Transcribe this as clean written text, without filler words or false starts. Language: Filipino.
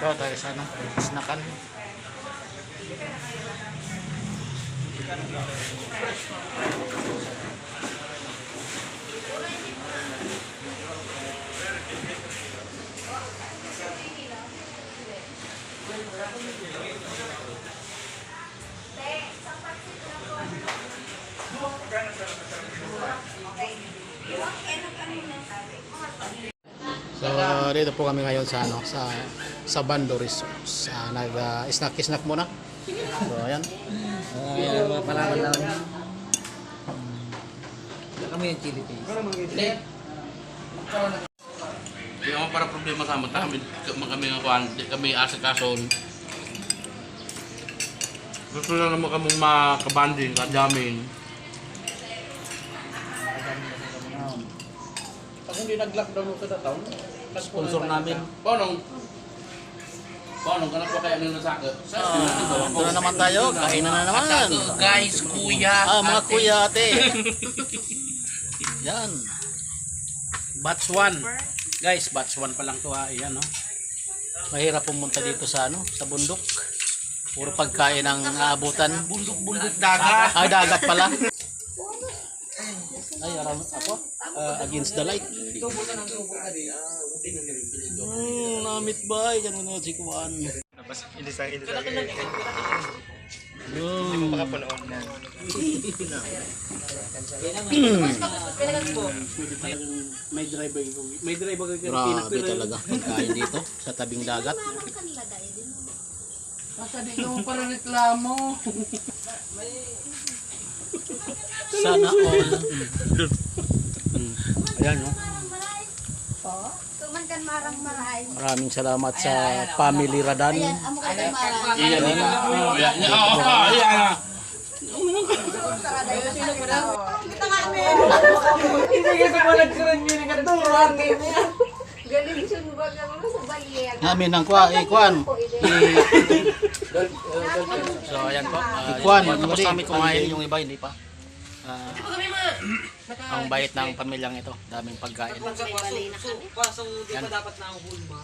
Ito tayo sa ano, snakan. So dito po kami ngayon sa ano sa Bando Resorts. Nag-snack muna. So ayan. Mga palaman lang. Kami yung chili paste. Hindi ako para problema sa amin. Kami asikason. Gusto na naman kaming makabanding, kadaming. Pag hindi nag-lockdown sa taon, Sponsor namin. Paano ka na pa kaya nila sa akin? Ito na naman tayo. Kainan na naman. Guys, kuya. Mga kuya ate. Yan. batch 1. Guys, batch 1 pa lang to ha. Ayan no. Mahirap pumunta dito sa ano, sa bundok. Puro pagkain ang aabutan. Bundok dagat. Ay, dagat pala. Ay, around ako. Against the light. Namit ba? Yan mo si Kuan. Hindi mo makapunoon na. May driver ka Grabe talaga pagkain dito sa tabing dagat. Sabi ko para reklamo. Sana all. Ayan no. Tumankan marang maray. Maraming salamat sa Family Radan. Ayan, amo ka kay marang. Iyan na. Galing siya mo ba mo sa bayan. Namin ang Kuan. So ayan po. Kuan, Tapos kami kumain. yung iba hindi pa. Ang bait ng pamilyang ito, daming pagkain. Kaso di pa dapat na ang hulma.